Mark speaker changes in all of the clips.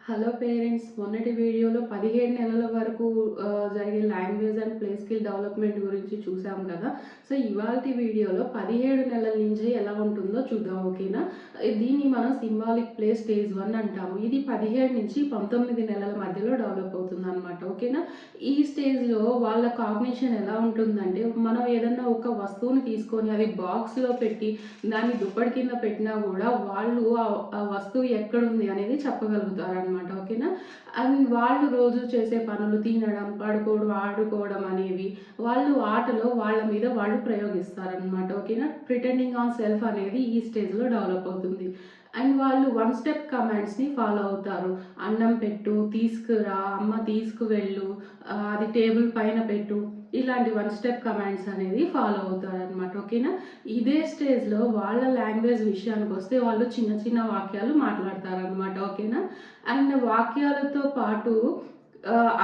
Speaker 1: Hello parents, మొన్నటి వీడియోలో 17 నెలల వరకు జరిగే language and play skill development గురించి చూసాం కదా! సో, ఇవాల్టి వీడియోలో 17 నెలల నుంచి ఎలా ఉంటుందో చూద్దాం. ఓకేనా? దీన్ని మనం సింబాలిక్ ప్లే స్టేజ్ 1 అంటాము. ఇది 17-19 నెలల మధ్యలో డెవలప్ అవుతుందనమాట. ఓకేనా? ఈ స్టేజ్‌లో వాళ్ళ కాగ్నిషన్ ఎలా ఉంటుందంటే, మనం ఏదన్నా ఒక వస్తువుని తీసుకొని అది బాక్స్‌లో పెట్టి దాన్ని దుప్పటి కింద పెట్టినా గూడా వాళ్ళు ఆ వస్తువు ఎక్కడుంది అనేది చెప్పగలుగుతారనమాట. ఓకేనా? అండ్ వాళ్ళు రోజు చేసే పనులు తినడం, పడుకోవడం, ఆడుకోవడం అనేవి వాళ్ళు ఆటలో వాళ్ళ మీద వాళ్ళు ప్రయోగిస్తారనమాట. ఓకేనా? ప్రిటెండింగ్ ఆన్ సెల్ఫ్ అనేది ఈ స్టేజ్‌లో డెవలప్ అవుతుంది. అండ్ వాళ్ళు వన్ స్టెప్ కమాండ్స్‌ని ఫాలో అవుతారు. అన్నం పెట్టు, తీసుకురా, అమ్మ తీసుకువెళ్ళు, అది టేబుల్ పైన పెట్టు. ఇలాంటి వన్ స్టెప్ కమాండ్స్ అనేది ఫాలో అవుతారనమాట. ఓకేనా? ఇదే స్టేజ్‌లో వాళ్ళ లాంగ్వేజ్ విషయానికొస్తే వాళ్ళు చిన్న చిన్న వాక్యాలు మాట్లాడతారనమాట. ఓకేనా? అండ్ వాక్యాలతో పాటు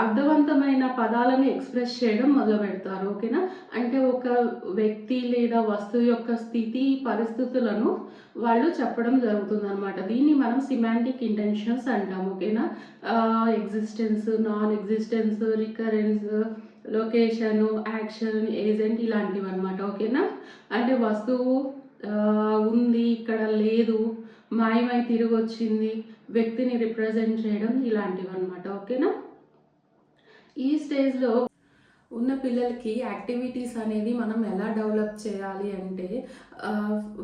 Speaker 1: అర్థవంతమైన పదాలను ఎక్స్‌ప్రెస్ చేయడం మొదలుపెడతారు. ఓకేనా? అంటే ఒక వ్యక్తి లేదా వస్తువు యొక్క స్థితి, పరిస్థితులను వాళ్ళు చెప్పడం జరుగుతుందనమాట. దీన్ని మనం సిమాంటిక్ ఇంటెన్షన్స్ అంటాం. ఓకేనా? Existence, non existence, recurrence, location, action, agent ఇలాంటివన్నమాట. ఓకేనా? అంటే వస్తువు ఉంది, ఇక్కడ లేదు, మాయమై తిరిగొచ్చింది, వ్యక్తిని రిప్రజెంట్ చేయడం ఇలాంటివన్నమాట. ఓకేనా? ఈ స్టేజ్‌లో ఉన్న పిల్లలకి యాక్టివిటీస్ అనేది మనం ఎలా డెవలప్ చేయాలి అంటే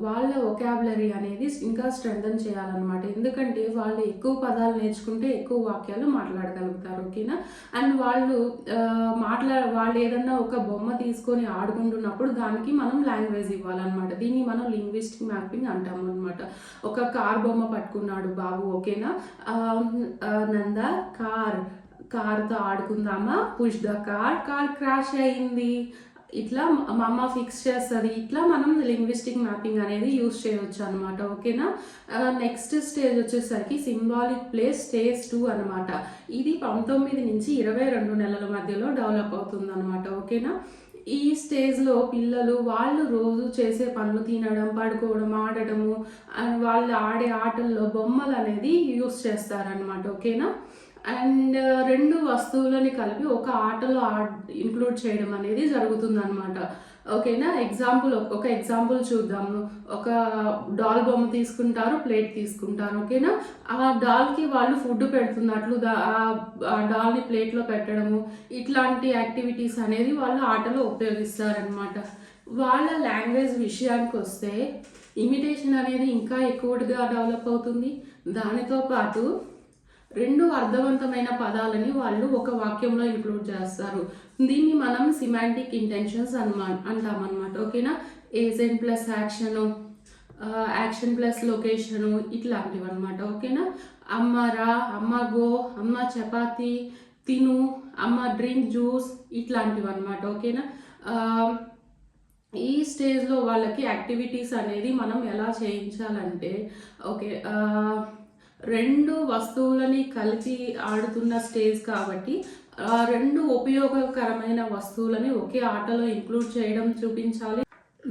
Speaker 1: వాళ్ళ వొకాబులరీ అనేది ఇంకా స్ట్రెంథెన్ చేయాలన్నమాట. ఎందుకంటే వాళ్ళు ఎక్కువ పదాలు నేర్చుకుంటే ఎక్కువ వాక్యాలు మాట్లాడగలుగుతారు. ఓకేనా? అండ్ వాళ్ళు ఏదన్నా ఒక బొమ్మ తీసుకొని ఆడుకుంటున్నప్పుడు దానికి మనం లాంగ్వేజ్ ఇవ్వాలన్నమాట. దీన్ని మనం లింగ్విస్టిక్ మ్యాపింగ్ అంటాము అనమాట. ఒక కార్ బొమ్మ పట్టుకున్నాడు బాబు. ఓకేనా? నంద కార్‌తో ఆడుకుందామా? Push the car, car crash అయింది. ఇట్లా మమ్మ ఫిక్స్ చేస్తది. ఇట్లా మనం లింగ్విస్టిక్ మ్యాపింగ్ అనేది యూజ్ చేయొచ్చనమాట. ఓకేనా? నెక్స్ట్ స్టేజ్ వచ్చేసరికి సింబాలిక్ ప్లే స్టేజ్ 2 అనమాట. ఇది 19-22 నెలల మధ్యలో డెవలప్ అవుతుందనమాట. ఓకేనా? ఈ స్టేజ్‌లో పిల్లలు వాళ్ళు రోజు చేసే పనులు తినడం, పడుకోవడం, ఆడటము అండ్ వాళ్ళు ఆడే ఆటల్లో బొమ్మలనేది యూజ్ చేస్తారనమాట. ఓకేనా? అండ్ 2 వస్తువులని కలిపి ఒక ఆటలో ఇంక్లూడ్ చేయడం అనేది జరుగుతుందనమాట. ఓకేనా? ఒక ఎగ్జాంపుల్ చూద్దాము. ఒక డాల్ బొమ్మ తీసుకుంటారు, ప్లేట్ తీసుకుంటారు. ఓకేనా? ఆ డాల్‌కి వాళ్ళు ఫుడ్ పెడుతున్నట్లు ఆ డాల్‌ని ప్లేట్‌లో పెట్టడము, ఇట్లాంటి యాక్టివిటీస్ అనేది వాళ్ళు ఆటలో ఉపయోగిస్తారనమాట. వాళ్ళ లాంగ్వేజ్ విషయానికొస్తే ఇమిటేషన్ అనేది ఇంకా ఎక్కువగా డెవలప్ అవుతుంది. దానితో పాటు 2 అర్థవంతమైన పదాలని వాళ్ళు ఒక వాక్యంలో ఇంక్లూడ్ చేస్తారు. దీన్ని మనం సిమాంటిక్ ఇంటెన్షన్స్ అంటామనమాట. ఓకేనా? Agent plus action, action plus location ఇట్లాంటివన్నమాట. ఓకేనా? అమ్మ రా, అమ్మ గో, అమ్మ చపాతీ తిను, అమ్మ డ్రింక్ జ్యూస్ ఇట్లాంటివన్నమాట. ఓకేనా? ఈ స్టేజ్‌లో వాళ్ళకి యాక్టివిటీస్ అనేది మనం ఎలా చేయించాలంటే ఓకే. 2 వస్తువులని కలిపి ఆడుతున్న స్టేజ్ కాబట్టి 2 ఉపయోగకరమైన వస్తువులని ఒకే ఆటలో ఇంక్లూడ్ చేయడం చూపించాలి.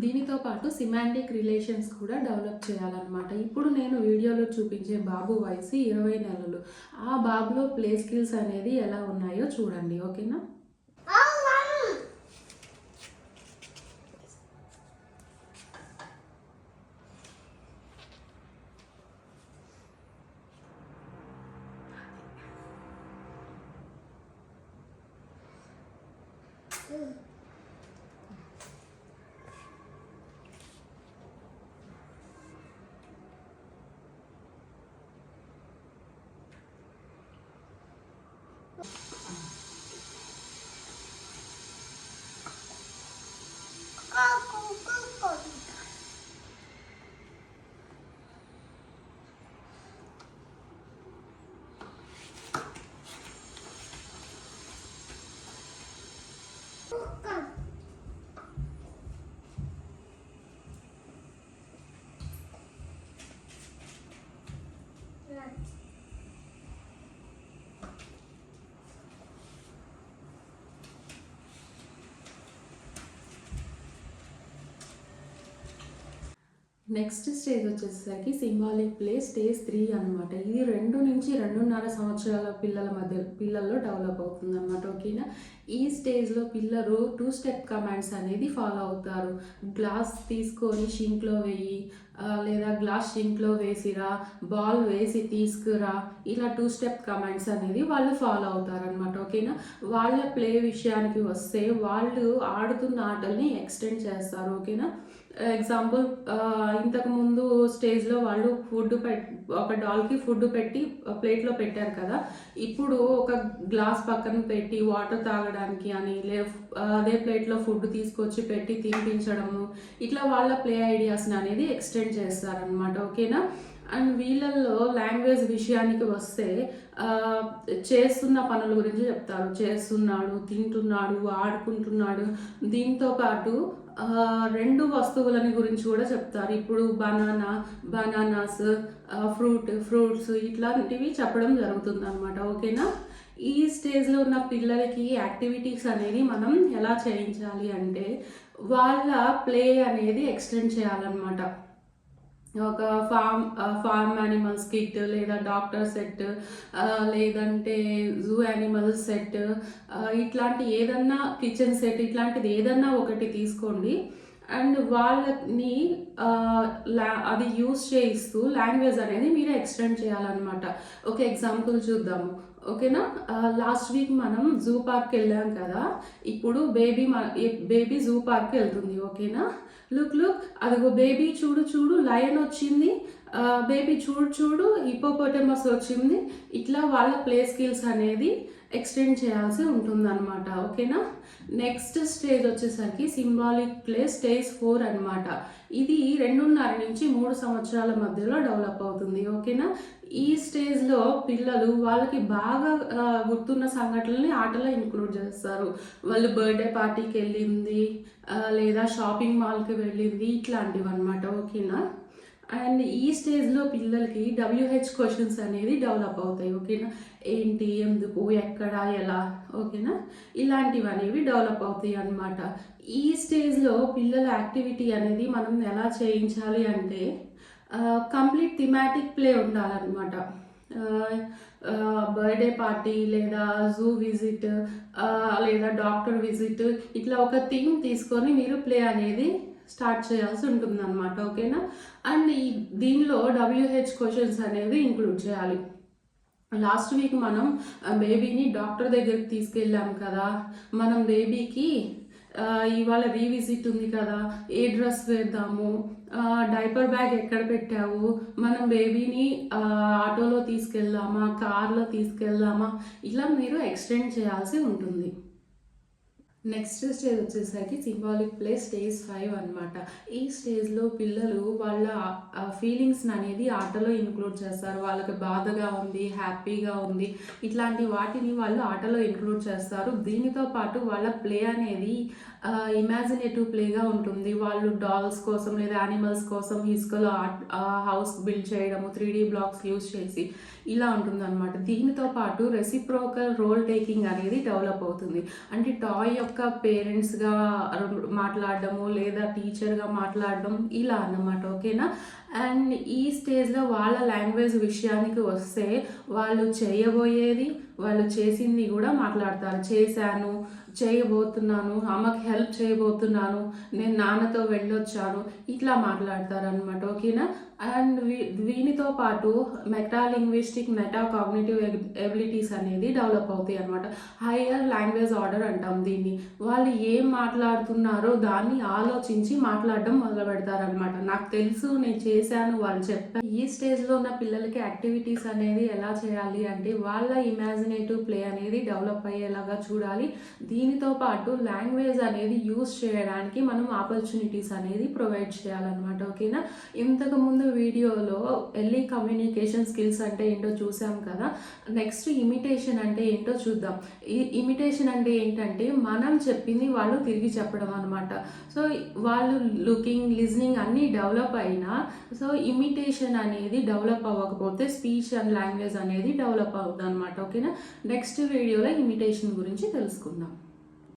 Speaker 1: దీనితో పాటు సిమాంటిక్ రిలేషన్స్ కూడా డెవలప్ చేయాలన్నమాట. ఇప్పుడు నేను వీడియోలో చూపించే బాబు వయసు 20 నెలలు. ఆ బాబులో ప్లే స్కిల్స్ అనేది ఎలా ఉన్నాయో చూడండి. ఓకేనా? నెక్స్ట్ స్టేజ్ వచ్చేసరికి సింబాలిక్ ప్లే స్టేజ్ 3 అనమాట. ఇది 2 నుంచి 2.5 సంవత్సరాల పిల్లల్లో డెవలప్ అవుతుందనమాట. ఓకేనా? ఈ స్టేజ్‌లో పిల్లలు 2 స్టెప్ కమాండ్స్ అనేది ఫాలో అవుతారు. గ్లాస్ తీసుకొని షింక్‌లో వెయ్యి, లేదా గ్లాస్ షింక్‌లో వేసిరా, బాల్ వేసి తీసుకురా, ఇలా 2 స్టెప్ కమాండ్స్ అనేది వాళ్ళు ఫాలో అవుతారనమాట. ఓకేనా? వాళ్ళ ప్లే విషయానికి వస్తే వాళ్ళు ఆడుతున్న ఆటల్ని ఎక్స్టెండ్ చేస్తారు. ఓకేనా? ఎగ్జాంపుల్, ఇంతకుముందు స్టేజ్‌లో వాళ్ళు ఒక డాల్‌కి ఫుడ్ పెట్టి ప్లేట్‌లో పెట్టారు కదా! ఇప్పుడు ఒక గ్లాస్ పక్కన పెట్టి వాటర్ తాగడానికి అని అదే ప్లేట్‌లో ఫుడ్ తీసుకొచ్చి పెట్టి తినిపించడము, ఇట్లా వాళ్ళ ప్లే ఐడియాస్‌ని అనేది ఎక్స్టెండ్ చేస్తారనమాట. ఓకేనా? అండ్ వీళ్ళల్లో లాంగ్వేజ్ విషయానికి వస్తే చేస్తున్న పనుల గురించి చెప్తారు. చేస్తున్నాడు, తింటున్నాడు, ఆడుకుంటున్నాడు. దీంతో పాటు 2 వస్తువులని గురించి కూడా చెప్తారు. ఇప్పుడు బనానాస్, ఫ్రూట్స్ ఇట్లాంటివి చెప్పడం జరుగుతుందనమాట. ఓకేనా? ఈ స్టేజ్‌లో ఉన్న పిల్లలకి యాక్టివిటీస్ అనేది మనం ఎలా చేయించాలి అంటే, వాళ్ళ ప్లే అనేది ఎక్స్టెండ్ చేయాలన్నమాట. ఒక ఫార్మ్ యానిమల్స్ కిట్, లేదా డాక్టర్ సెట్, లేదంటే జూ యానిమల్స్ సెట్, ఇట్లాంటి ఏదన్నా కిచెన్ సెట్, ఇట్లాంటిది ఏదన్నా ఒకటి తీసుకోండి. అండ్ వాళ్ళని అది యూస్ చేయిస్తూ లాంగ్వేజ్ అనేది మీరు ఎక్స్టెండ్ చేయాలన్నమాట. ఒక ఎగ్జాంపుల్ చూద్దాము. ఓకేనా? లాస్ట్ వీక్ మనం జూ పార్క్‌కి వెళ్ళాం కదా! ఇప్పుడు బేబీ జూ పార్క్‌కి వెళ్తుంది. ఓకేనా? లుక్ అదిగో బేబీ చూడు లయన్ వచ్చింది. బేబీ చూడు హిప్పోపోటమస్ వచ్చింది. ఇట్లా వాళ్ళ ప్లే స్కిల్స్ అనేది ఎక్స్టెండ్ చేయాల్సి ఉంటుందన్నమాట. ఓకేనా? నెక్స్ట్ స్టేజ్ వచ్చేసరికి సింబాలిక్ ప్లే స్టేజ్ 4 అనమాట. ఇది 2.5 నుంచి 3 సంవత్సరాల మధ్యలో డెవలప్ అవుతుంది. ఓకేనా? ఈ స్టేజ్‌లో పిల్లలు వాళ్ళకి బాగా గుర్తున్న సంఘటనలని ఆటలో ఇంక్లూడ్ చేస్తారు. వాళ్ళు బర్త్‌డే పార్టీకి వెళ్ళింది, లేదా షాపింగ్ మాల్‌కి వెళ్ళింది, ఇట్లాంటివన్నమాట. ఓకేనా? అండ్ ఈ స్టేజ్‌లో పిల్లలకి WH క్వెషన్స్ అనేది డెవలప్ అవుతాయి. ఓకేనా? ఏంటి, ఎందుకు, ఎక్కడ, ఎలా, ఓకేనా? ఇలాంటివనేవి డెవలప్ అవుతాయి అన్నమాట. ఈ స్టేజ్‌లో పిల్లల యాక్టివిటీ అనేది మనం ఎలా చేయించాలి అంటే, కంప్లీట్ థీమాటిక్ ప్లే ఉండాలన్నమాట. బర్త్‌డే పార్టీ, లేదా జూ విజిట్, లేదా డాక్టర్ విజిట్, ఇట్లా ఒక థీమ్ తీసుకొని మీరు ప్లే అనేది స్టార్ట్ చేయాల్సి ఉంటుందన్నమాట. ఓకేనా? అండ్ దీనిలో WH క్వెషన్స్ అనేది ఇంక్లూడ్ చేయాలి. లాస్ట్ వీక్ మనం బేబీని డాక్టర్ దగ్గరికి తీసుకెళ్ళాం కదా! మనం బేబీకి ఇవాళ రీవిజిట్ ఉంది కదా, ఏ డ్రెస్ వేద్దాము, డైపర్ బ్యాగ్ ఎక్కడ పెట్టావు, మనం బేబీని ఆటోలో తీసుకెళ్దామా, కార్లో తీసుకెళ్దామా, ఇలా మీరు ఎక్స్టెండ్ చేయాల్సి ఉంటుంది. నెక్స్ట్ స్టేజ్ వచ్చేసరికి సింబాలిక్ ప్లే స్టేజ్ 5 అనమాట. ఈ స్టేజ్‌లో పిల్లలు వాళ్ళ ఫీలింగ్స్‌ని అనేది ఆటలో ఇంక్లూడ్ చేస్తారు. వాళ్ళకి బాధగా ఉంది, హ్యాపీగా ఉంది, ఇట్లాంటి వాటిని వాళ్ళు ఆటలో ఇంక్లూడ్ చేస్తారు. దీనితో పాటు వాళ్ళ ప్లే అనేది ఇమాజినేటివ్ ప్లేగా ఉంటుంది. వాళ్ళు డాల్స్ కోసం, లేదా యానిమల్స్ కోసం ఇసుకలో హౌస్ బిల్డ్ చేయడము, 3D బ్లాక్స్ యూజ్ చేసి ఇలా ఉంటుందన్నమాట. దీనితో పాటు రెసిప్రోకల్ రోల్ టేకింగ్ అనేది డెవలప్ అవుతుంది. అంటే టాయ్ యొక్క పేరెంట్స్గా మాట్లాడడము, లేదా టీచర్గా మాట్లాడడం, ఇలా అన్నమాట. ఓకేనా? అండ్ ఈ స్టేజ్‌లో వాళ్ళ లాంగ్వేజ్ విషయానికి వస్తే, వాళ్ళు చేయబోయేది, వాళ్ళు చేసింది కూడా మాట్లాడతారు. చేశాను, చేయబోతున్నాను, అమ్మకి హెల్ప్ చేయబోతున్నాను, నేను నాన్నతో వెళ్ళొచ్చాను, ఇట్లా మాట్లాడతారనమాట. ఓకేనా? అండ్ వీనితో పాటు మెటాలింగ్విస్టిక్, మెటాకాగ్నిటివ్ ఎబిలిటీస్ అనేది డెవలప్ అవుతాయి అనమాట. హయ్యర్ లాంగ్వేజ్ ఆర్డర్ అంటాం దీన్ని. వాళ్ళు ఏం మాట్లాడుతున్నారో దాన్ని ఆలోచించి మాట్లాడడం మొదలు పెడతారనమాట. నాకు తెలుసు, నేను చేశాను, వాళ్ళు చెప్పారు. ఈ స్టేజ్లో ఉన్న పిల్లలకి యాక్టివిటీస్ అనేది ఎలా చేయాలి అంటే, వాళ్ళ ఇమాజినేటివ్ ప్లే అనేది డెవలప్ అయ్యేలాగా చూడాలి. దీనితో పాటు లాంగ్వేజ్ అనేది యూస్ చేయడానికి మనం ఆపర్చునిటీస్ అనేది ప్రొవైడ్ చేయాలన్నమాట. ఓకేనా? ఇంతకుముందు వీడియోలో ఎర్లీ కమ్యూనికేషన్ స్కిల్స్ అంటే ఏంటో చూసాం కదా. నెక్స్ట్ ఇమిటేషన్ అంటే ఏంటో చూద్దాం. ఈ ఇమిటేషన్ అంటే ఏంటంటే, మనం చెప్పింది వాళ్ళు తిరిగి చెప్పడం అనమాట. సో వాళ్ళు లుకింగ్, లిజనింగ్ అన్నీ డెవలప్ అయినా, సో ఇమిటేషన్ అనేది డెవలప్ అవ్వకపోతే స్పీచ్ అండ్ లాంగ్వేజ్ అనేది డెవలప్ అవుతుంది అనమాట. ఓకేనా? నెక్స్ట్ వీడియోలో ఇమిటేషన్ గురించి తెలుసుకుందాం.